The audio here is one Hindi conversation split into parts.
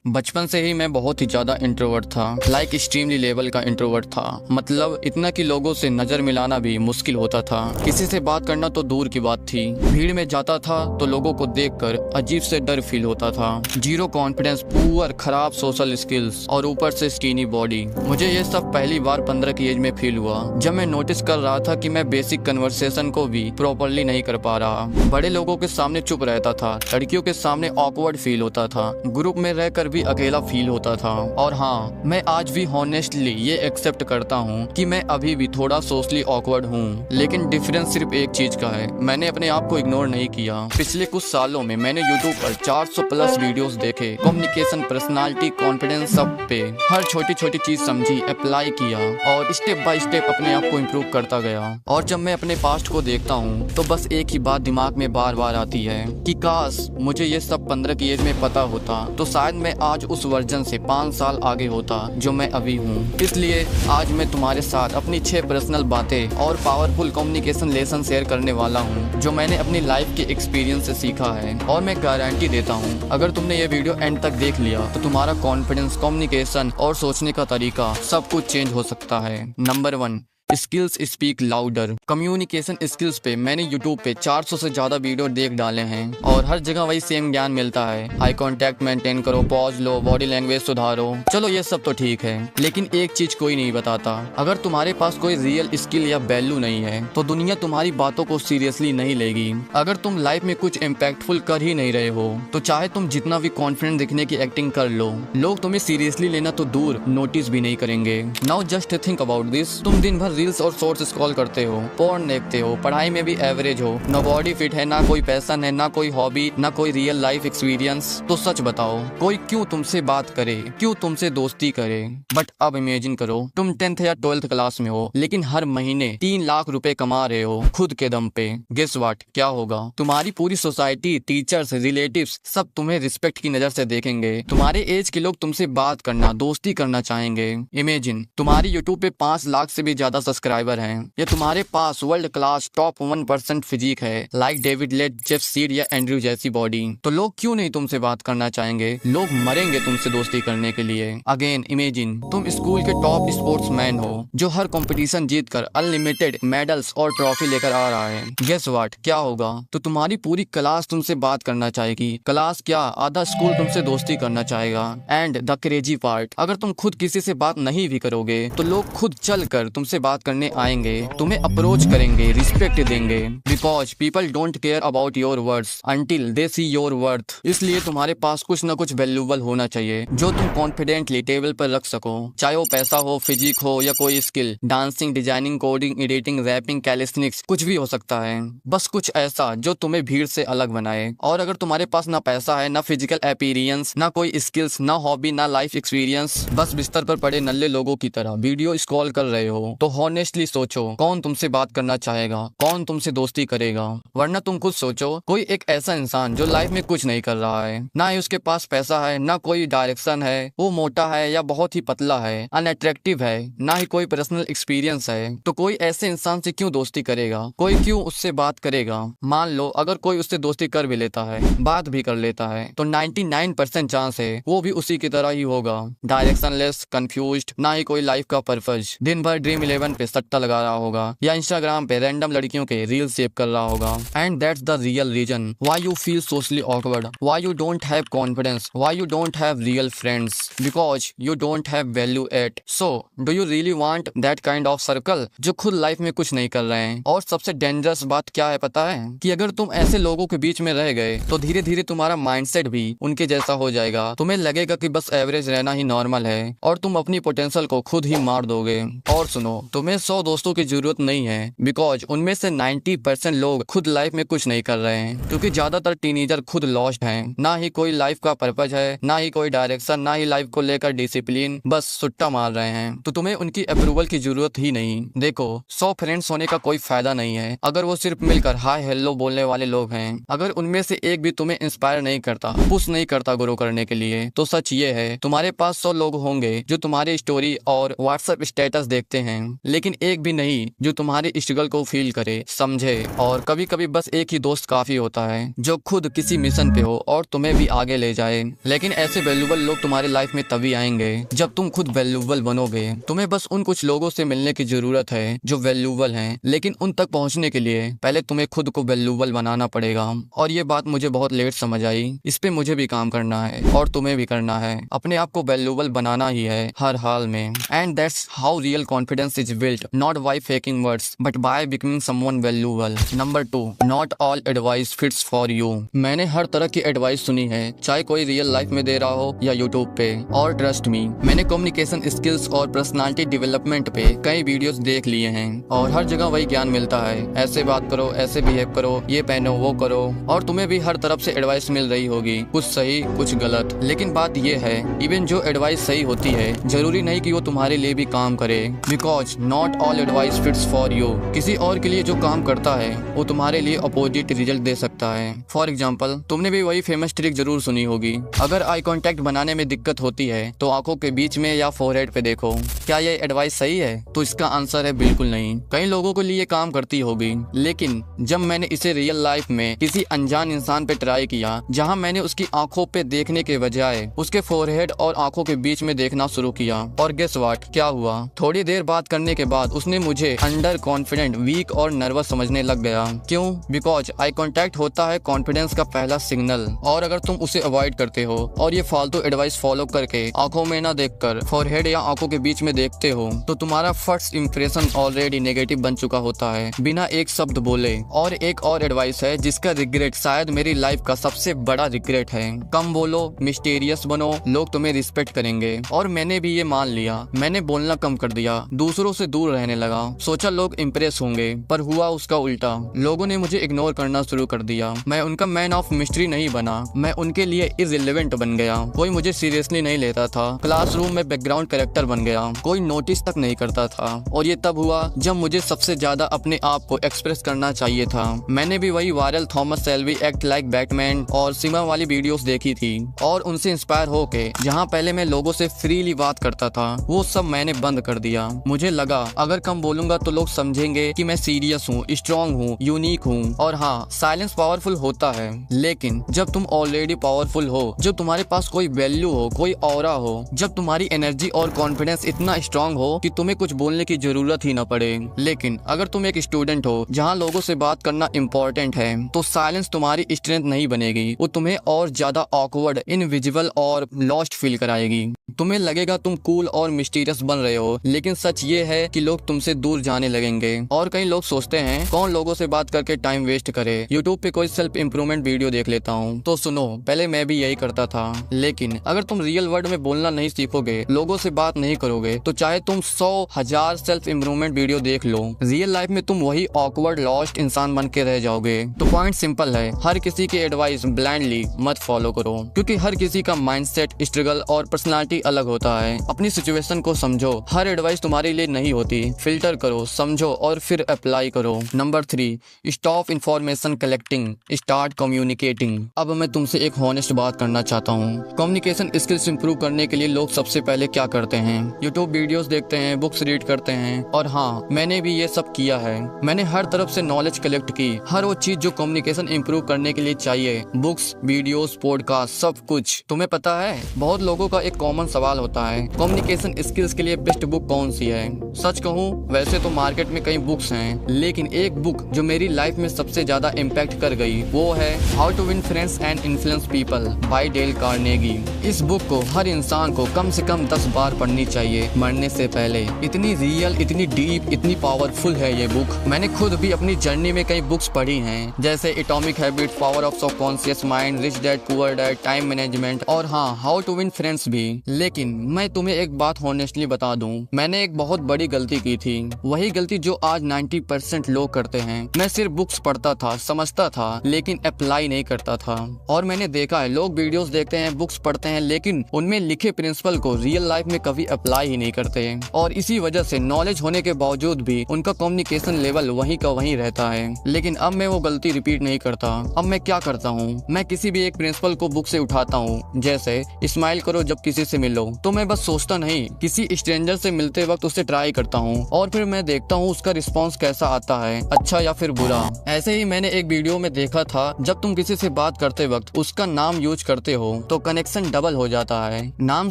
बचपन से ही मैं बहुत ही ज्यादा इंट्रोवर्ट था, लाइक एक्सट्रीमली लेवल का इंट्रोवर्ट था। मतलब इतना कि लोगों से नजर मिलाना भी मुश्किल होता था, किसी से बात करना तो दूर की बात थी। भीड़ में जाता था तो लोगों को देखकर अजीब से डर फील होता था। जीरो कॉन्फिडेंस, पुअर, खराब सोशल स्किल्स और ऊपर से स्किनी बॉडी। मुझे ये सब पहली बार 15 की एज में फील हुआ, जब मैं नोटिस कर रहा था कि मैं बेसिक कन्वर्सेशन को भी प्रॉपरली नहीं कर पा रहा। बड़े लोगों के सामने चुप रहता था, लड़कियों के सामने ऑकवर्ड फील होता था, ग्रुप में रहकर भी अकेला फील होता था। और हाँ, मैं आज भी हॉनेस्टली ये एक्सेप्ट करता हूँ कि मैं अभी भी थोड़ा सोशली ऑकवर्ड हूँ। लेकिन डिफरेंस सिर्फ एक चीज का है, मैंने अपने आप को इग्नोर नहीं किया। पिछले कुछ सालों में मैंने यूट्यूब पर 400 प्लस वीडियोस देखे, कम्युनिकेशन, पर्सनालिटी, कॉन्फिडेंस, सब पे हर छोटी छोटी चीज समझी, अप्लाई किया और स्टेप बाय स्टेप अपने आप को इम्प्रूव करता गया। और जब मैं अपने पास्ट को देखता हूँ तो बस एक ही बात दिमाग में बार बार आती है कि काश मुझे ये सब 15 की एज में पता होता तो शायद मैं आज उस वर्जन से 5 साल आगे होता जो मैं अभी हूँ। इसलिए आज मैं तुम्हारे साथ अपनी 6 पर्सनल बातें और पावरफुल कम्युनिकेशन लेसन शेयर करने वाला हूँ जो मैंने अपनी लाइफ के एक्सपीरियंस से सीखा है। और मैं गारंटी देता हूँ, अगर तुमने ये वीडियो एंड तक देख लिया तो तुम्हारा कॉन्फिडेंस, कम्युनिकेशन और सोचने का तरीका सब कुछ चेंज हो सकता है। Number 1, skills speak louder. Communication skills पे मैंने यूट्यूब पे 400 से ज्यादा वीडियो देख डाले हैं और हर जगह वही सेम ज्ञान मिलता है। आई कांटेक्ट मेंटेन करो, पॉज लो, बॉडी लैंग्वेज सुधारो। चलो ये सब तो ठीक है, लेकिन एक चीज कोई नहीं बताता, अगर तुम्हारे पास कोई रियल स्किल या वैल्यू नहीं है तो दुनिया तुम्हारी बातों को सीरियसली नहीं लेगी। अगर तुम लाइफ में कुछ इम्पैक्टफुल कर ही नहीं रहे हो तो चाहे तुम जितना भी कॉन्फिडेंट दिखने की एक्टिंग कर लो, लोग तुम्हें सीरियसली लेना तो दूर नोटिस भी नहीं करेंगे। Now just think about this, तुम दिन भर रील्स और शॉर्ट्स स्क्रॉल करते हो, पोर्न देखते हो, पढ़ाई में भी एवरेज हो, ना बॉडी फिट है, ना कोई पैशन है, ना कोई हॉबी, ना कोई रियल लाइफ एक्सपीरियंस। तो सच बताओ, कोई क्यों तुमसे बात करे, क्यों तुमसे दोस्ती करे? बट अब इमेजिन करो तुम 10th या 12th क्लास में हो, लेकिन हर महीने 3 लाख रुपए कमा रहे हो खुद के दम पे। गेस व्हाट, क्या होगा? तुम्हारी पूरी सोसाइटी, टीचर्स, रिलेटिव्स सब तुम्हें रिस्पेक्ट की नजर से देखेंगे। तुम्हारे एज के लोग तुमसे बात करना, दोस्ती करना चाहेंगे। इमेजिन तुम्हारी यूट्यूब पे 5 लाख से भी ज्यादा सब्सक्राइबर हैं, या तुम्हारे पास वर्ल्ड क्लास टॉप 1% फिजिक है, like David Laid, Jeff Seid या एंड्रयू जैसी बॉडी। तो लोग क्यों नहीं तुमसे बात करना चाहेंगे? लोग मरेंगे तुमसे दोस्ती करने के लिए। अगेन इमेजिन तुम स्कूल के टॉप स्पोर्ट्समैन हो जो हर कंपटीशन जीतकर अनलिमिटेड मेडल्स और ट्रॉफी लेकर आ रहा है। गेस व्हाट, क्या होगा? तो तुम्हारी पूरी क्लास तुमसे बात करना चाहेगी। क्लास क्या, आधा स्कूल तुमसे दोस्ती करना चाहेगा। एंड द क्रेजी पार्ट, अगर तुम खुद किसी से बात नहीं भी करोगे तो लोग खुद चल कर तुमसे बात करने आएंगे, तुम्हें अप्रोच करेंगे, रिस्पेक्ट देंगे। Because people don't care about your words until they see your worth. इसलिए तुम्हारे पास कुछ न कुछ वैल्यूबल होना चाहिए जो तुम कॉन्फिडेंटली टेबल पर रख सको, चाहे वो पैसा हो, फिजिक हो या कोई skill, dancing, designing, coding, editing, rapping, calisthenics, कुछ भी हो सकता है। बस कुछ ऐसा जो तुम्हें भीड़ से अलग बनाए। और अगर तुम्हारे पास ना पैसा है, ना फिजिकल अपीयरेंस, ना कोई स्किल्स, ना हॉबी, ना लाइफ एक्सपीरियंस, बस बिस्तर पर पड़े नल्ले लोगों की तरह वीडियो स्क्रॉल कर रहे हो, तो हॉनेस्टली सोचो कौन तुमसे बात करना चाहेगा, कौन तुमसे दोस्ती करेगा? वरना तुम खुद सोचो, कोई एक ऐसा इंसान जो लाइफ में कुछ नहीं कर रहा है, ना ही उसके पास पैसा है, ना कोई डायरेक्शन है, वो मोटा है या बहुत ही पतला है, अनअट्रैक्टिव है, ना ही कोई पर्सनल एक्सपीरियंस है, तो कोई ऐसे इंसान से क्यों दोस्ती करेगा? कोई क्यों उससे बात करेगा? मान लो अगर कोई उससे दोस्ती कर भी लेता है, बात भी कर लेता है, तो 99% चांस है वो भी उसी की तरह ही होगा, डायरेक्शनलेस, कंफ्यूज्ड, ना ही कोई लाइफ का पर्पस। दिन भर ड्रीम 11 पे सट्टा लगा रहा होगा या इंस्टाग्राम पे रैंडम लड़कियों के रील सेव कर रहा होगा। And that's the real reason why you feel socially awkward, why you don't have confidence, why you don't have real friends, because you don't have value at. So do you really want that kind of circle जो खुद लाइफ में कुछ नहीं कर रहे हैं? और सबसे डेंजरस बात क्या है पता है? कि अगर तुम ऐसे लोगों के बीच में रह गए तो धीरे धीरे तुम्हारा माइंडसेट भी उनके जैसा हो जाएगा। तुम्हें लगेगा कि बस एवरेज रहना ही नॉर्मल है और तुम अपनी पोटेंशियल को खुद ही मार दोगे। और सुनो, तुम्हें 100 दोस्तों की जरूरत नहीं है, बिकॉज उनमें से 90% लोग खुद लाइफ में कुछ नहीं कर रहे हैं, क्योंकि ज्यादातर टीनेजर खुद लॉस्ट हैं। ना ही कोई लाइफ का पर्पज है, ना ही कोई डायरेक्शन, ना ही लाइफ को लेकर डिसिप्लिन, बस सुट्टा मार रहे हैं। तो तुम्हें उनकी अप्रूवल की जरूरत ही नहीं। देखो, 100 फ्रेंड्स होने का कोई फायदा नहीं है अगर वो सिर्फ मिलकर हाय हेलो बोलने वाले लोग हैं। अगर उनमें से एक भी तुम्हें इंस्पायर नहीं करता, पुश नहीं करता ग्रो करने के लिए, तो सच ये है तुम्हारे पास 100 लोग होंगे जो तुम्हारी स्टोरी और व्हाट्सएप स्टेटस देखते हैं, लेकिन एक भी नहीं जो तुम्हारी स्ट्रगल को फील करे, समझे। और कभी कभी बस एक ही दोस्त काफी होता है जो खुद किसी मिशन पे हो और तुम्हें भी आगे ले जाए। लेकिन ऐसे वैल्यूबल लोग तुम्हारी लाइफ में तभी आएंगे जब तुम खुद वैल्यूबल बनोगे। तुम्हें बस उन कुछ लोगों से मिलने की जरूरत है जो वैल्यूबल हैं, लेकिन उन तक पहुंचने के लिए पहले तुम्हें खुद को वैल्यूबल बनाना पड़ेगा। और ये बात मुझे बहुत लेट समझ आई। इस पे मुझे भी काम करना है और तुम्हें भी करना है। अपने आप को वैल्यूबल बनाना ही है हर हाल में। And that's how real confidence is built, not by faking words but by becoming someone valuable. Number 2, not all advice fits for you. मैंने हर तरह की एडवाइस सुनी है, चाहे कोई रियल लाइफ में दे रहा हो या यूट्यूब पे। और ट्रस्ट मी, मैंने कम्युनिकेशन स्किल्स और पर्सनालिटी डेवलपमेंट पे कई वीडियोस देख लिए हैं और हर जगह वही ज्ञान मिलता है, ऐसे बात करो, ऐसे बिहेव करो, ये पहनो, वो करो। और तुम्हें भी हर तरफ से एडवाइस मिल रही होगी, कुछ सही कुछ गलत। लेकिन बात ये है, इवन जो एडवाइस सही होती है जरूरी नहीं कि वो तुम्हारे लिए भी काम करे। Because not all advice fits for you. किसी और के लिए जो काम करता है वो तुम्हारे लिए अपोजिट रिजल्ट दे सकता है। फॉर एग्जाम्पल, तुमने भी वही फेमस ट्रिक जरूर सुनी होगी, अगर आई कांटेक्ट बनाने में दिक्कत होती है तो आंखों के बीच में या फोरहेड पे देखो। क्या ये एडवाइस सही है? तो इसका आंसर है बिल्कुल नहीं। कई लोगों के लिए काम करती होगी, लेकिन जब मैंने इसे रियल लाइफ में किसी अनजान इंसान पे ट्राई किया, जहां मैंने उसकी आंखों पे देखने के बजाय उसके फोरहेड और आंखों के बीच में देखना शुरू किया, और गेस व्हाट, क्या हुआ? थोड़ी देर बात करने के बाद उसने मुझे अंडर कॉन्फिडेंट, वीक और नर्वस समझने लग गया। क्यों? बिकॉज आई कांटेक्ट होता है कॉन्फिडेंस का पहला सिग्नल। और अगर तुम उसे अवॉइड करते हो और ये फालतू एडवाइस फॉलो करके आंखों में ना देखकर फोरहेड या आंखों के बीच में देखते हो, तो तुम्हारा फर्स्ट इंप्रेशन ऑलरेडी नेगेटिव बन चुका होता है बिना एक शब्द बोले। और एक और एडवाइस है जिसका रिग्रेट शायद मेरी लाइफ का सबसे बड़ा रिग्रेट है, कम बोलो, मिस्टीरियस बनो, लोग तुम्हें रिस्पेक्ट करेंगे। और मैंने भी ये मान लिया, मैंने बोलना कम कर दिया, दूसरों से दूर रहने लगा, सोचा लोग इम्प्रेस होंगे, पर हुआ उसका उल्टा। लोगों ने मुझे इग्नोर करना शुरू कर दिया। मैं उनका मैन ऑफ मिस्ट्री नहीं बना, मैं उनके लिए इररिलेवेंट बन गया। कोई मुझे सीरियसली नहीं लेता था, क्लासरूम में बैकग्राउंड कैरेक्टर बन गया, कोई नोटिस तक नहीं करता था। और ये तब हुआ जब मुझे सबसे ज्यादा अपने आप को एक्सप्रेस करना चाहिए था। मैंने भी वही viral Thomas Shelby act like Batman और सिमा वाली वीडियोस देखी थी, और उनसे इंस्पायर होके जहाँ पहले मैं लोगों से फ्रीली बात करता था, वो सब मैंने बंद कर दिया। मुझे लगा अगर कम बोलूंगा तो लोग समझेंगे कि मैं सीरियस हूँ, स्ट्रॉन्ग हूँ, यूनिक हूँ। और हाँ, साइलेंस पावरफुल होता है, लेकिन जब तुम ऑलरेडी पावरफुल हो, जब तुम्हारे पास कोई वैल्यू हो, कोई ऑरा हो, जब तुम्हारी एनर्जी और कॉन्फिडेंस इतना स्ट्रांग हो कि तुम्हें कुछ बोलने की जरूरत ही न पड़े। लेकिन अगर तुम एक स्टूडेंट हो जहाँ लोगों से बात करना इम्पोर्टेंट है, तो साइलेंस तुम्हारी स्ट्रेंथ नहीं बनेगी, वो तुम्हें और ज्यादा ऑकवर्ड, इनविजिबल और लॉस्ट फील कराएगी। तुम्हें लगेगा तुम कूल और मिस्टीरियस बन रहे हो, लेकिन सच ये है कि लोग तुमसे दूर जाने लगेंगे। और कई लोग सोचते हैं कौन लोगों से बात करके टाइम वेस्ट करे, यूट्यूब पे कोई सेल्फ इम्प्रूवमेंट वीडियो देख लेता हूँ। तो सुनो, पहले मैं भी यही करता था, लेकिन अगर तुम रियल वर्ल्ड में बोलना नहीं सीखोगे, लोगों से बात नहीं करोगे, तो चाहे तुम 100,000 सेल्फ इम्प्रूवमेंट वीडियो देख लो, रियल लाइफ में तुम वही ऑकवर्ड लॉस्ट इंसान बन के रह जाओगे। तो पॉइंट सिंपल है, हर किसी की एडवाइस ब्लाइंडली मत फॉलो करो, क्योंकि हर किसी का माइंडसेट, स्ट्रगल और पर्सनालिटी अलग होता है। अपनी सिचुएशन को समझो, हर एडवाइस तुम्हारे लिए नहीं होती, फिल्टर करो, समझो और फिर अप्लाई करो। Number 3, stop information collecting, start communicating. अब मैं तुमसे एक हॉनेस्ट बात करना चाहता हूँ। कम्युनिकेशन स्किल्स इंप्रूव करने के लिए लोग सबसे पहले क्या करते हैं? यूट्यूब वीडियोस देखते हैं, बुक्स रीड करते हैं। और हाँ, मैंने भी ये सब किया है। मैंने हर तरफ से नॉलेज कलेक्ट की, हर वो चीज जो कम्युनिकेशन इंप्रूव करने के लिए चाहिए, बुक्स, वीडियोस, पॉडकास्ट, सब कुछ। तुम्हें पता है, बहुत लोगों का एक कॉमन सवाल होता है, कम्युनिकेशन स्किल्स के लिए बेस्ट बुक कौन सी है? सच कहूँ, वैसे तो मार्केट में कई बुक्स हैं, लेकिन एक बुक जो मेरी लाइफ में सबसे ज्यादा इम्पैक्ट कर गई, वो है how to win friends and influence people by Dale Carnegie. इस बुक को हर इंसान को कम से कम 10 बार पढ़नी चाहिए मरने से पहले। इतनी रियल, इतनी डीप, इतनी पावरफुल है ये बुक। मैंने खुद भी अपनी जर्नी में कई बुक्स पढ़ी हैं, जैसे atomic habits, power of subconscious mind, rich dad poor dad, time management, और हाँ, हाउ टू विन फ्रेंड्स भी। लेकिन मैं तुम्हें एक बात हॉनेस्टली बता दूं, मैंने एक बहुत बड़ी गलती की थी, वही गलती जो आज 90% लोग करते हैं। मैं सिर्फ बुक्स पढ़ता था, समझता था, लेकिन अप्लाई नहीं करता था। और मैंने देखा है, लोग वीडियोस देखते हैं, बुक्स पढ़ते हैं, लेकिन उनमें लिखे प्रिंसिपल को रियल लाइफ में कभी अप्लाई ही नहीं करते। और इसी वजह से नॉलेज होने के बावजूद भी उनका कम्युनिकेशन लेवल वहीं का वहीं रहता है। लेकिन अब मैं वो गलती रिपीट नहीं करता। अब मैं क्या करता हूँ, मैं किसी भी एक प्रिंसिपल को बुक से उठाता हूँ, जैसे स्माइल करो जब किसी से मिलो। तो मैं बस सोचता नहीं, किसी स्ट्रेंजर से मिलते वक्त उससे ट्राई करता हूँ और फिर मैं देखता हूँ उसका रिस्पॉन्स कैसा आता है, अच्छा या फिर बुरा। ऐसे ही मैंने एक वीडियो में देखा था, जब तुम किसी से बात करते वक्त उसका नाम यूज करते हो तो कनेक्शन डबल हो जाता है। नाम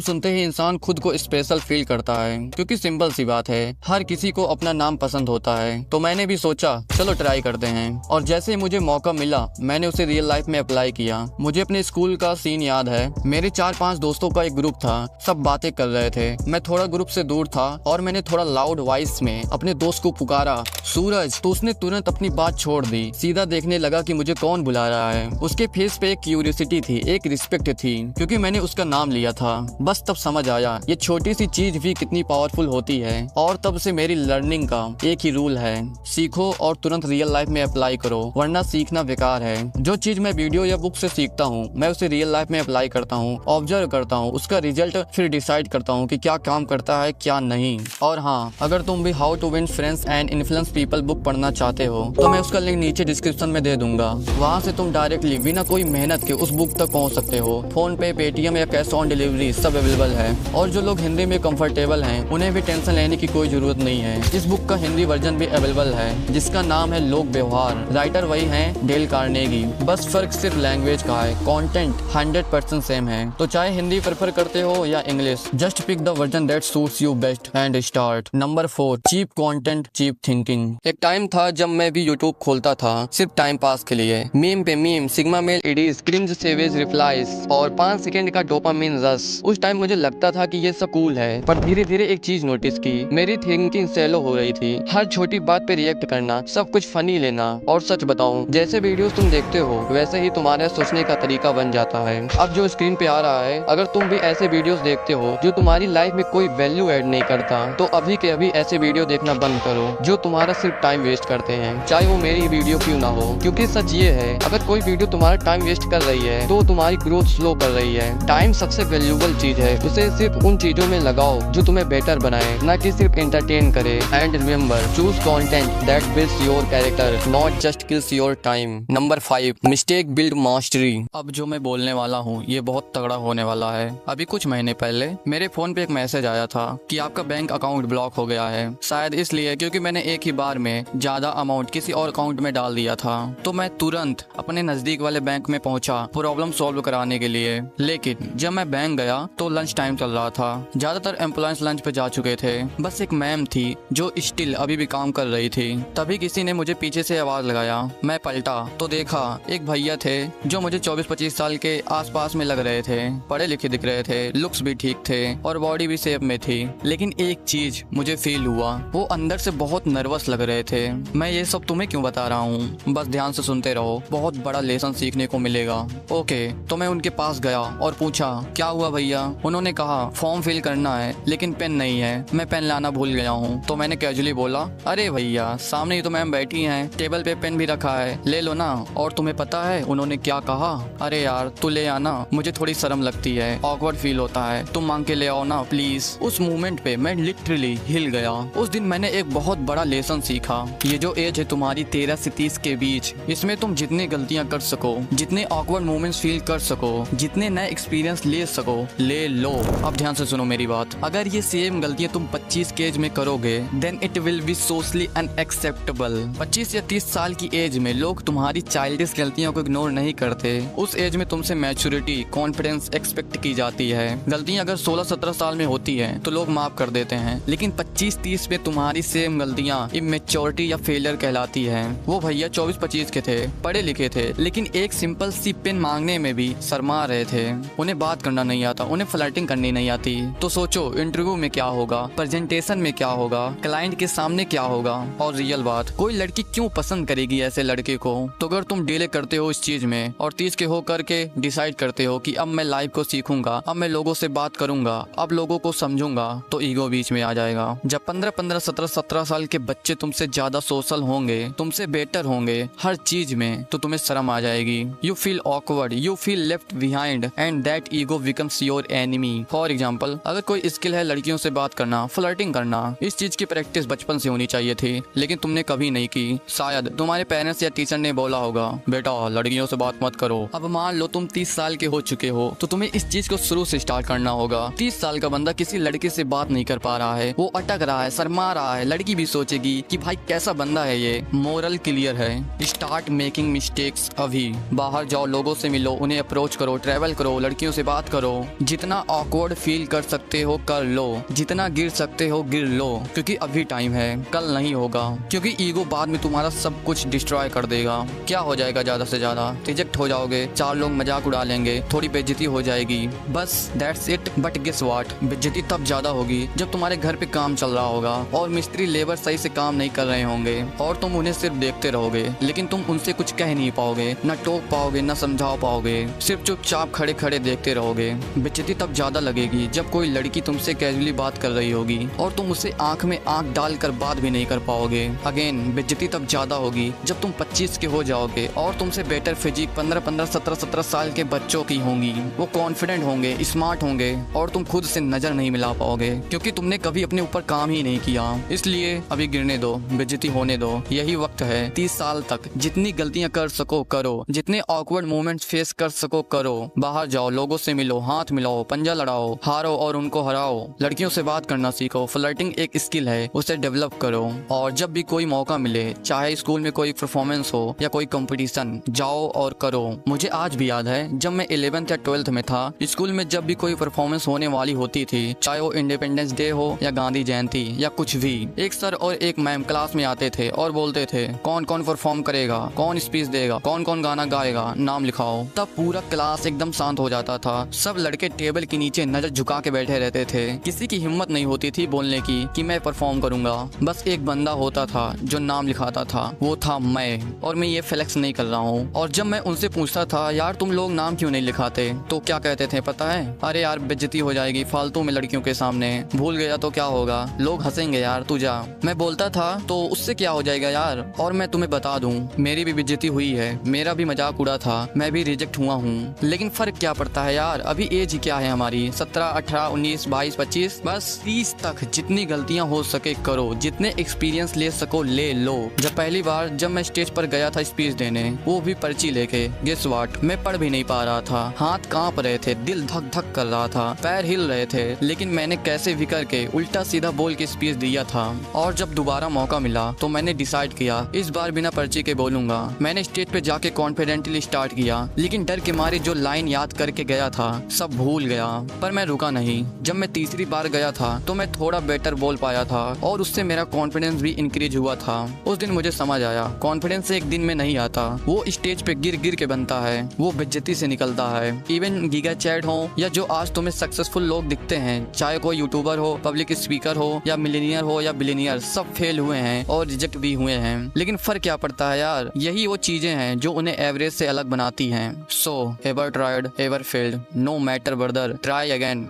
सुनते ही इंसान खुद को स्पेशल फील करता है, क्योंकि सिंपल सी बात है, हर किसी को अपना नाम पसंद होता है। तो मैंने भी सोचा चलो ट्राई करते हैं, और जैसे ही मुझे मौका मिला मैंने उसे रियल लाइफ में अप्लाई किया। मुझे अपने स्कूल का सीन याद है। मेरे 4-5 दोस्तों का एक ग्रुप था, सब बातें कर रहे थे। मैं थोड़ा ग्रुप से दूर था और मैंने थोड़ा लाउड वॉइस में अपने दोस्त को पुकारा, सूरज। तो उसने तुरंत अपनी बात छोड़ दी, सीधा देखने लगा कि मुझे कौन बुला रहा है। उसके फेस पे एक क्यूरियोसिटी थी, एक रिस्पेक्ट थी, क्योंकि मैंने उसका नाम लिया था। बस तब समझ आया ये छोटी सी चीज भी कितनी पावरफुल होती है। और तब से मेरी लर्निंग का एक ही रूल है, सीखो और तुरंत रियल लाइफ में अप्लाई करो, वरना सीखना बेकार है। जो चीज मैं वीडियो या बुक से सीखता हूँ मैं उसे रियल लाइफ में अप्लाई करता हूँ, ऑब्जर्व करता हूँ, उसका रिजल्ट फिर डिसाइड करता हूँ कि क्या काम करता है क्या नहीं। और हाँ, अगर तुम भी how to win friends and influence people book पढ़ना चाहते हो तो मैं उसका लिंक नीचे डिस्क्रिप्शन में दे दूंगा। वहाँ से तुम डायरेक्टली बिना कोई मेहनत के उस बुक तक पहुँच सकते हो। फोन पे, पेटीएम या कैश ऑन डिलीवरी सब अवेलेबल है। और जो लोग हिंदी में कंफर्टेबल हैं उन्हें भी टेंशन लेने की कोई जरूरत नहीं है। इस बुक का हिंदी वर्जन भी अवेलेबल है, जिसका नाम है लोक व्यवहार। राइटर वही है डेल कार्नेगी, बस फर्क सिर्फ लैंग्वेज का है। कंटेंट 100% सेम है। तो चाहे हिंदी प्रेफर करते हो या English, just pick the version that suits you best and start. Number 4, cheap content cheap thinking. एक टाइम था जब मैं भी यूट्यूब खोलता था सिर्फ टाइम पास के लिए। मीम पे meme, sigma male edits, cringe savage replies और 5 सेकंड का डोपामिन रश। उस टाइम मुझे लगता था कि ये सब कूल है, पर धीरे धीरे एक चीज नोटिस की, मेरी थिंकिंग सेलो हो रही थी। हर छोटी बात पे रिएक्ट करना, सब कुछ फनी लेना। और सच बताऊं, जैसे वीडियोस तुम देखते हो वैसे ही तुम्हारे सोचने का तरीका बन जाता है। अब जो स्क्रीन पे आ रहा है, अगर तुम भी ऐसे वीडियोस देखते हो जो तुम्हारी लाइफ में कोई वैल्यू ऐड नहीं करता, तो अभी के अभी ऐसे वीडियो देखना बंद करो जो तुम्हारा सिर्फ टाइम वेस्ट करते हैं, चाहे वो मेरी वीडियो क्यों ना हो। क्योंकि सच ये है, अगर कोई वीडियो तुम्हारा टाइम वेस्ट कर रही है तो तुम्हारी ग्रोथ स्लो कर रही है। टाइम सबसे वैल्यूएबल चीज है, उसे सिर्फ उन चीजों में लगाओ जो तुम्हें बेटर बनाए, ना कि सिर्फ एंटरटेन करे। And remember, choose content that builds your character, not just kills your time. Number 5, mistake build mastery. अब जो मैं बोलने वाला हूँ ये बहुत तगड़ा होने वाला है। अभी कुछ महीने पहले मेरे फोन पे एक मैसेज आया था कि आपका बैंक अकाउंट ब्लॉक हो गया है। शायद इसलिए क्योंकि मैंने एक ही बार में ज्यादा अमाउंट किसी और अकाउंट में डाल दिया था। तो मैं तुरंत अपने नजदीक वाले बैंक में पहुंचा प्रॉब्लम सॉल्व कराने के लिए। लेकिन जब मैं बैंक गया तो लंच टाइम चल रहा था, ज्यादातर एम्प्लॉयज लंच पे जा चुके थे, बस एक मैम थी जो स्टिल अभी भी काम कर रही थी। तभी किसी ने मुझे पीछे से आवाज लगाया। मैं पलटा तो देखा एक भैया थे जो मुझे 24-25 साल के आसपास में लग रहे थे, पढ़े लिखे दिख रहे थे, लुक्स भी ठीक थे और बॉडी भी शेप में थी। लेकिन एक चीज मुझे फील हुआ, वो अंदर से बहुत नर्वस लग रहे थे। मैं ये सब तुम्हें क्यों बता रहा हूँ, बस ध्यान से सुनते रहो, बहुत बड़ा लेसन सीखने को मिलेगा। ओके, तो मैं उनके पास गया और पूछा क्या हुआ भैया। उन्होंने कहा फॉर्म फिल करना है लेकिन पेन नहीं है, मैं पेन लाना भूल गया हूँ। तो मैंने कैजुअली बोला, अरे भैया सामने ही तो मैम बैठी हैं, टेबल पे पेन भी रखा है, ले लो ना। और तुम्हें पता है उन्होंने क्या कहा, अरे यार तू ले आना, मुझे थोड़ी शर्म लगती है, ऑकवर्ड फील होता है, तुम मांग के ले आओ ना प्लीज। उस मोमेंट पे मैं लिटरली हिल गया। उस दिन मैंने एक बहुत बड़ा लेसन सीखा। ये जो एज है तुम्हारी 13 से 30 के बीच, इसमें तुम जितनी गलतियां कर सको, जितने ऑकवर्ड मोमेंट्स फील कर सको, जितने नए एक्सपीरियंस ले सको, ले लो। अब ध्यान से सुनो मेरी बात, अगर ये सेम गलतियां तुम 25 के एज में करोगे then it will be socially unacceptable. 25 या 30 साल की एज में लोग तुम्हारी चाइल्डिश गलतियों को इग्नोर नहीं करते। उस एज में तुमसे मैच्योरिटी, कॉन्फिडेंस एक्सपेक्ट की जाती है। गलतियां अगर 16-17 साल में होती है तो लोग माफ कर देते हैं, लेकिन 25-30 में तुम्हारी सेम गलतियां इमेच्योरिटी या फेलियर कहलाती है। वो भैया 24-25 के थे, पढ़े लिखे थे, लेकिन एक सिंपल सी पेन मांगने में भी शर्मा रहे थे। उन्हें बात करना नहीं आता, उन्हें फ्लर्टिंग करनी नहीं आती। तो सोचो इंटरव्यू में क्या होगा, प्रेजेंटेशन में क्या होगा, क्लाइंट के सामने क्या होगा। और रियल बात, कोई लड़की क्यों पसंद करेगी ऐसे लड़के को। तो अगर तुम डिले करते हो इस चीज में और 30 के हो करके डिसाइड करते हो कि अब मैं लाइफ को सीखूंगा, अब मैं लोगों से बात करूंगा, अब लोगों को समझूंगा, तो ईगो बीच में आ जाएगा। जब 15-15, 17-17 साल के बच्चे तुमसे ज्यादा सोशल होंगे, तुमसे बेटर होंगे हर चीज में, तो तुम्हें शर्म आ जाएगी। You feel awkward, you feel left behind and that ego becomes your enemy. For example, अगर कोई स्किल है लड़कियों से बात करना, फ्लर्टिंग करना, इस चीज की प्रैक्टिस बचपन से होनी चाहिए थी, लेकिन तुमने कभी नहीं की। शायद तुम्हारे पेरेंट्स या टीचर ने बोला होगा बेटा लड़कियों से बात मत करो। अब मान लो तुम 30 साल के हो चुके हो, तो तुम्हें इस चीज को शुरू से स्टार्ट करना होगा। 30 साल का बंदा किसी लड़के से बात नहीं कर पा रहा है, वो अटक रहा है, शर्मा रहा है, लड़की भी सोचेगी कि भाई कैसा बंदा है ये। मोरल क्लियर है, स्टार्ट मेकिंग मिस्टेक्स अभी। बाहर जाओ, लोगों से मिलो, उन्हें अप्रोच करो, ट्रैवल करो, लड़कियों से बात करो। जितना ऑकवर्ड फील कर सकते हो कर लो, जितना गिर सकते हो गिर लो, क्योंकि अभी टाइम है, कल नहीं होगा। क्योंकि ईगो बाद में तुम्हारा सब कुछ डिस्ट्रॉय कर देगा। क्या हो जाएगा ज्यादा से ज्यादा, रिजेक्ट हो जाओगे, 4 लोग मजाक उड़ा लेंगे, थोड़ी बेइज्जती हो जाएगी, बस that's it. But guess what, बेइज्जती तब ज्यादा होगी जब तुम्हारे घर पे काम चल रहा होगा और मिस्त्री लेबर सही से काम नहीं कर रहे होंगे और तुम उन्हें सिर्फ देखते रहोगे, लेकिन तुम उनसे कुछ कह नहीं पाओगे, न टोक पाओगे, न समझा पाओगे, सिर्फ चुपचाप खड़े खड़े देखते रहोगे। बेइज्जती तब ज्यादा लगेगी जब कोई लड़की तुमसे कैजुअली बात कर रही होगी और तुम उसे आंख में आंख डालकर बात भी नहीं कर पाओगे। अगेन बेइज्जती तब ज्यादा होगी जब तुम 25 के हो जाओगे और तुमसे बेटर फिजिक 15-15, 17-17 साल के बच्चों की होंगी। वो कॉन्फिडेंट होंगे, स्मार्ट होंगे और तुम खुद से नजर नहीं मिला पाओगे क्योंकि तुमने कभी अपने ऊपर काम ही नहीं किया। इसलिए अभी गिरने दो, बेइज्जती होने दो, यही वक्त है। 30 साल तक जितनी गलतियां कर सको करो, जितने ऑकवर्ड मोमेंट्स फेस कर सको करो। बाहर जाओ, लोगों से मिलो, हाथ मिलाओ, पंजा लड़ाओ, हारो और उनको हराओ, लड़कियों से बात करना सीखो। फ्लर्टिंग एक स्किल है, उसे डेवलप करो। और जब भी कोई मौका मिले, चाहे स्कूल में कोई परफॉर्मेंस हो या कोई कंपटीशन, जाओ और करो। मुझे आज भी याद है जब मैं 11th या 12th में था, स्कूल में जब भी कोई परफॉर्मेंस होने वाली होती थी, चाहे वो इंडिपेंडेंस डे हो या गांधी जयंती या कुछ भी, एक सर और एक मैम क्लास में आते थे और बोलते थे कौन कौन परफॉर्म करेगा, कौन स्पीच देगा, कौन कौन गाना गाएगा, नाम लिखाओ। तब पूरा क्लास एकदम शांत हो जाता था। सब लड़के टेबल के नीचे नजर झुका के बैठे रहते थे। किसी की हिम्मत नहीं होती थी बोलने की कि मैं परफॉर्म करूंगा। बस एक बंदा होता था जो नाम लिखाता था, वो था मैं। और मैं ये फ्लेक्स नहीं कर रहा हूँ। और जब मैं उनसे पूछता था यार तुम लोग नाम क्यों नहीं लिखाते, तो क्या कहते थे पता है? अरे यार बेइज्जती हो जाएगी फालतू में लड़कियों के सामने, भूल गया तो क्या होगा, लोग हंसेंगे यार, तू जा। मैं बोलता था तो उससे क्या हो जाएगा यार। और मैं तुम्हें बता दूं, मेरी भी बेइज्जती हुई है, मेरा भी मजाक उड़ा था, मैं भी रिजेक्ट हुआ हूँ। लेकिन फर्क क्या पड़ता है यार, अभी एज ही क्या है हमारी, 17, 18, 19, 22, 25, बस 30 तक जितनी गलतियां हो सके करो, जितने एक्सपीरियंस ले सको ले लो। जब पहली बार जब मैं स्टेज पर गया था स्पीच देने, वो भी पर्ची लेके, गेस व्हाट, मैं पढ़ भी नहीं पा रहा था, हाथ कांप रहे थे, दिल धक धक कर रहा था, पैर हिल रहे थे, लेकिन मैंने कैसे भी करके उल्टा सीधा बोल के स्पीच दिया था। और जब दोबारा मौका मिला तो मैंने डिसाइड किया इस बार बिना पर्ची के बोलूंगा। मैंने स्टेज पे जाके कॉन्फिडेंटली स्टार्ट किया, लेकिन डर के मारे जो लाइन याद करके गया था सब भूल गया। पर मैं रुका नहीं। जब मैं तीसरी बार गया था तो मैं थोड़ा बेटर बोल पाया था और उससे मेरा कॉन्फिडेंस भी इंक्रीज हुआ था। उस दिन मुझे समझ आया कॉन्फिडेंस एक दिन में नहीं आता, वो स्टेज पे गिर गिर के बनता है, वो बेइज्जती से निकलता है। इवन गीगा चैट हो या जो आज तुम्हें सक्सेसफुल लोग दिखते हैं, चाहे कोई यूट्यूबर हो, पब्लिक स्पीकर हो या मिलेनियर हो या बिलियनियर, सब फेल हुए हैं और रिजेक्ट भी हुए हैं। लेकिन फर्क क्या पड़ता है यार, यही वो चीजें हैं जो उन्हें एवरेज से अलग बनाती हैं। So ever tried ever failed, no matter brother, try again,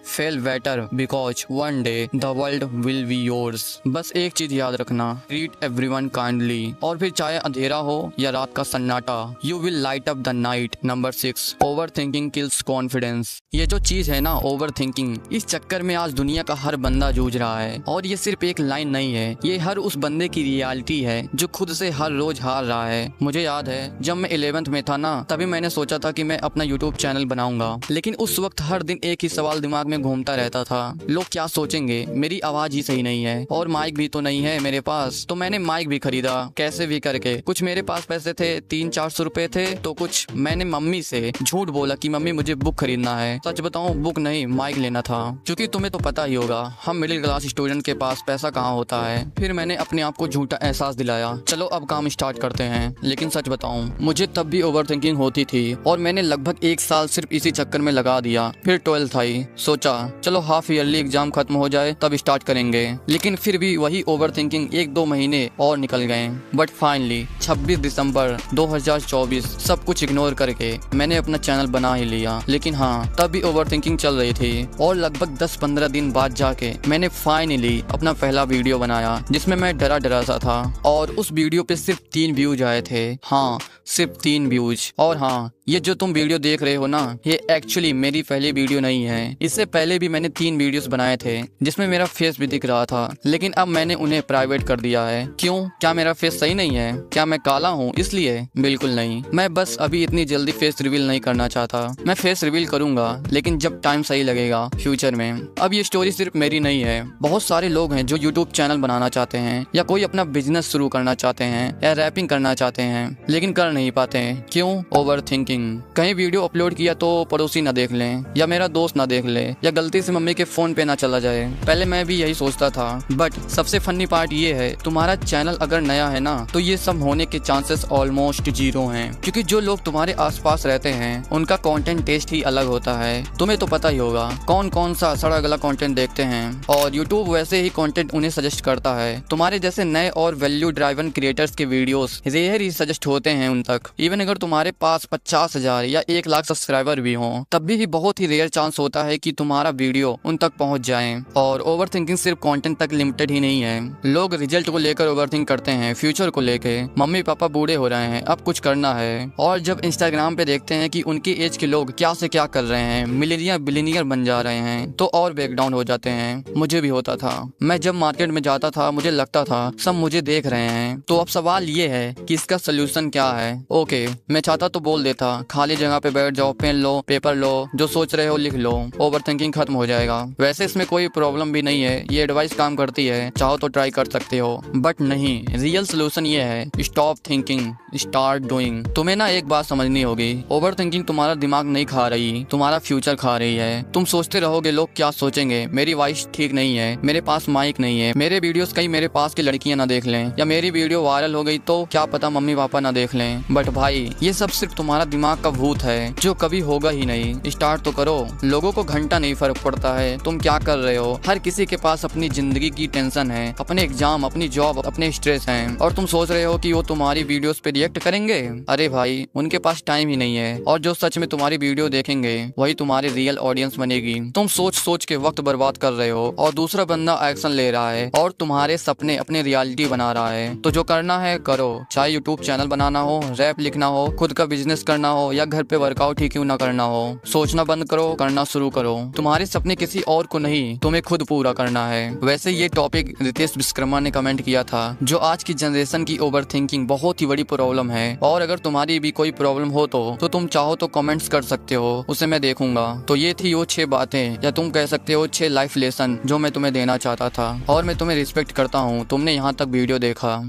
fail better, because one day the world will be yours. बस एक चीज याद रखना, ट्रीट एवरीवन काइंडली। और फिर चाहे अंधेरा हो या रात का सन्नाटा, you will light up the night. Number 6, over thinking kills confidence. ये जो चीज है ना ओवर थिंकिंग, इस चक्कर में आज दुनिया का हर बंदा जूझ रहा है। और ये सिर्फ एक लाइन नहीं है, ये हर उस बंदे की रियलिटी है जो खुद से हर रोज हार रहा है। मुझे याद है जब मैं 11th में था ना, तभी मैंने सोचा था कि मैं अपना यूट्यूब चैनल बनाऊंगा। लेकिन उस वक्त हर दिन एक ही सवाल दिमाग में घूमता रहता था, लोग क्या सोचेंगे, मेरी आवाज ही सही नहीं है और माइक भी तो नहीं है मेरे पास। तो मैंने माइक भी खरीदा कैसे भी करके। कुछ मेरे पास पैसे थे, 300-400 रुपए थे, तो कुछ मैंने मम्मी से झूठ बोला कि मम्मी मुझे बुक खरीदना है। सच बताऊं, बुक नहीं माइक लेना था, क्योंकि तुम्हें तो पता ही होगा हम मिडिल क्लास स्टूडेंट के पास पैसा कहाँ होता है। फिर मैंने अपने आप को झूठा एहसास दिलाया, चलो अब काम स्टार्ट करते हैं। लेकिन सच बताऊं, मुझे तब भी ओवर थिंकिंग होती थी और मैंने लगभग 1 साल सिर्फ इसी चक्कर में लगा दिया। फिर 12th आई, सोचा चलो हाफ ईयरली एग्जाम खत्म हो जाए तब स्टार्ट करेंगे। लेकिन फिर भी वही ओवर थिंकिंग 1-2 महीने और निकल गए। बट फाइनली 26 दिसंबर 2024 सब कुछ इग्नोर करके मैंने अपना चैनल बना ही लिया। लेकिन हाँ, तब भी ओवर थिंकिंग चल रही थी और लगभग 10-15 दिन बाद जाके मैंने फाइनली अपना पहला वीडियो बनाया जिसमें मैं डरा सा था और उस वीडियो पे सिर्फ 3 व्यूज आए थे। हाँ, सिर्फ 3 व्यूज। और हाँ, ये जो तुम वीडियो देख रहे हो ना, ये एक्चुअली मेरी पहली वीडियो नहीं है। इससे पहले भी मैंने 3 वीडियोस बनाए थे जिसमें मेरा फेस भी दिख रहा था, लेकिन अब मैंने उन्हें प्राइवेट कर दिया है। क्यों? क्या मेरा फेस सही नहीं है? क्या मैं काला हूँ इसलिए? बिल्कुल नहीं। मैं बस अभी इतनी जल्दी फेस रिवील नहीं करना चाहता। मैं फेस रिवील करूंगा, लेकिन जब टाइम सही लगेगा फ्यूचर में। अब ये स्टोरी सिर्फ मेरी नहीं है। बहुत सारे लोग हैं जो यूट्यूब चैनल बनाना चाहते हैं, या कोई अपना बिजनेस शुरू करना चाहते हैं, या रैपिंग करना चाहते हैं, लेकिन कर नहीं पाते हैं। क्यों? Over thinking. कहीं वीडियो अपलोड किया तो पड़ोसी ना देख लें, या मेरा दोस्त ना देख ले, या गलती से मम्मी के फोन पे ना चला जाए। पहले मैं भी यही सोचता था, बट सबसे फनी पार्ट ये है, तुम्हारा चैनल अगर नया है ना, तो ये सब होने के चांसेस ऑलमोस्ट 0 हैं। क्योंकि जो लोग तुम्हारे आसपास रहते हैं उनका कंटेंट टेस्ट ही अलग होता है। तुम्हें तो पता ही होगा कौन कौन सा सड़ा गला कंटेंट देखते हैं, और यूट्यूब वैसे ही कंटेंट उन्हें सजेस्ट करता है। तुम्हारे जैसे नए और वैल्यू ड्राइवन क्रिएटर्स के वीडियोस रेयर ही सजेस्ट होते हैं उन तक। इवन अगर तुम्हारे पास 50,000 या 1 लाख सब्सक्राइबर भी हों, तब भी बहुत ही रेयर चांस होता है कि तुम्हारा वीडियो उन तक पहुंच जाए। और ओवर थिंकिंग सिर्फ कंटेंट तक लिमिटेड ही नहीं है। लोग रिजल्ट को लेकर ओवर थिंक करते हैं, फ्यूचर को लेके, मम्मी पापा बूढ़े हो रहे हैं, अब कुछ करना है। और जब इंस्टाग्राम पे देखते हैं कि उनकी एज के लोग क्या से क्या कर रहे हैं, मिलियनियर बिलियनियर बन जा रहे हैं, तो और ब्रेकडाउन हो जाते हैं। मुझे भी होता था। मैं जब मार्केट में जाता था मुझे लगता था सब मुझे देख रहे हैं। तो अब सवाल ये है कि इसका सोल्यूशन क्या है। ओके, मैं चाहता तो बोल देता, खाली जगह पे बैठ जाओ, पेन लो, पेपर लो, जो सोच रहे हो लिख लो, ओवर थिंकिंग खत्म हो जाएगा। वैसे इसमें कोई प्रॉब्लम भी नहीं है, ये एडवाइस काम करती है, चाहो तो ट्राई कर सकते हो। बट नहीं, रियल सोल्यूशन ये है, स्टॉप थिंकिंग, स्टार्ट डूइंग। तुम्हें ना एक बात समझनी होगी, ओवर थिंकिंग तुम्हारा दिमाग नहीं खा रही, तुम्हारा फ्यूचर खा रही है। तुम सोचते रहोगे लोग क्या सोचेंगे, मेरी वॉइस ठीक नहीं है, मेरे पास माइक नहीं है, मेरे वीडियोस कहीं मेरे पास की लड़कियां ना देख लें, या मेरी वीडियो वायरल हो गई तो क्या पता मम्मी पापा ना देख लें। बट भाई, ये सब सिर्फ तुम्हारा दिमाग का भूत है जो कभी होगा ही नहीं। स्टार्ट तो करो। लोगों को घंटा नहीं फर्क पड़ता है तुम क्या कर रहे हो। हर किसी के पास अपनी जिंदगी की टेंशन है, अपने एग्जाम, अपनी जॉब, अपने स्ट्रेस हैं, और तुम सोच रहे हो कि वो तुम्हारी वीडियोस पे रिएक्ट करेंगे। अरे भाई, उनके पास टाइम ही नहीं है, और जो सच में तुम्हारी वीडियो देखेंगे वही तुम्हारी रियल ऑडियंस बनेगी। तुम सोच सोच के वक्त बर्बाद कर रहे हो, और दूसरा बंदा एक्शन ले रहा है और तुम्हारे सपने अपने रियलिटी बना रहा है। तो जो करना है करो, चाहे यूट्यूब चैनल बनाना हो, रैप लिखना हो, खुद का बिजनेस करना हो, या घर पे वर्कआउट ही क्यों ना करना हो। सोचना बंद करो, करना शुरू करो। तुम्हारे सपने किसी और को नहीं, तुम्हें खुद पूरा करना है। वैसे ये टॉपिक रितेश विश्वकर्मा ने कमेंट किया था, जो आज की जनरेशन की ओवर थिंकिंग बहुत ही बड़ी प्रॉब्लम है। और अगर तुम्हारी भी कोई प्रॉब्लम हो तो तुम चाहो तो कमेंट्स कर सकते हो, उसे मैं देखूंगा। तो ये थी वो 6 बातें, या तुम कह सकते हो 6 लाइफ लेसन जो मैं तुम्हें देना चाहता था। और मैं तुम्हें रिस्पेक्ट करता हूँ, तुमने यहाँ तक वीडियो देखा।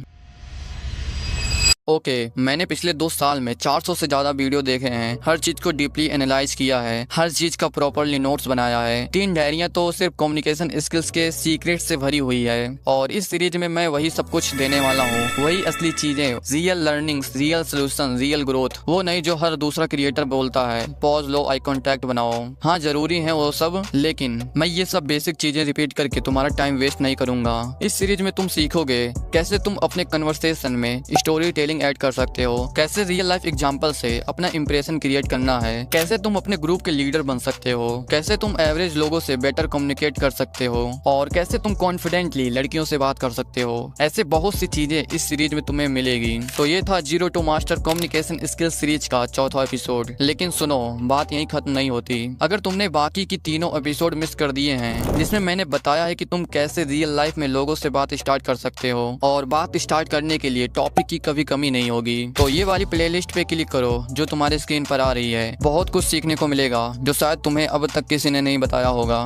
ओके, मैंने पिछले 2 साल में 400 से ज्यादा वीडियो देखे हैं। हर चीज को डीपली एनालाइज किया है, हर चीज का प्रॉपरली नोट्स बनाया है। 3 डायरियां तो सिर्फ कम्युनिकेशन स्किल्स के सीक्रेट से भरी हुई है। और इस सीरीज में मैं वही सब कुछ देने वाला हूँ, वही असली चीजें, real learnings, real solution, real growth. वो नहीं जो हर दूसरा क्रिएटर बोलता है, पॉज लो, आई कॉन्टैक्ट बनाओ। हाँ, जरूरी है वो सब, लेकिन मैं ये सब बेसिक चीजें रिपीट करके तुम्हारा टाइम वेस्ट नहीं करूंगा। इस सीरीज में तुम सीखोगे कैसे तुम अपने कन्वर्सेशन में स्टोरी टेलिंग ऐड कर सकते हो, कैसे रियल लाइफ एग्जांपल से अपना इंप्रेशन क्रिएट करना है, कैसे तुम अपने ग्रुप के लीडर बन सकते हो, कैसे तुम एवरेज लोगों से बेटर कम्युनिकेट कर सकते हो, और कैसे तुम कॉन्फिडेंटली लड़कियों से बात कर सकते हो। ऐसे बहुत सी चीजें इस सीरीज में तुम्हें मिलेगी। तो ये था 0 to master communication skill series का 4था एपिसोड। लेकिन सुनो, बात यहीं खत्म नहीं होती। अगर तुमने बाकी की तीनों एपिसोड मिस कर दिए हैं, जिसमें मैंने बताया है कि तुम कैसे रियल लाइफ में लोगों से बात स्टार्ट कर सकते हो, और बात स्टार्ट करने के लिए टॉपिक की कभी कमी नहीं होगी, तो ये वाली प्लेलिस्ट पे क्लिक करो जो तुम्हारे स्क्रीन पर आ रही है। बहुत कुछ सीखने को मिलेगा जो शायद तुम्हें अब तक किसी ने नहीं बताया होगा।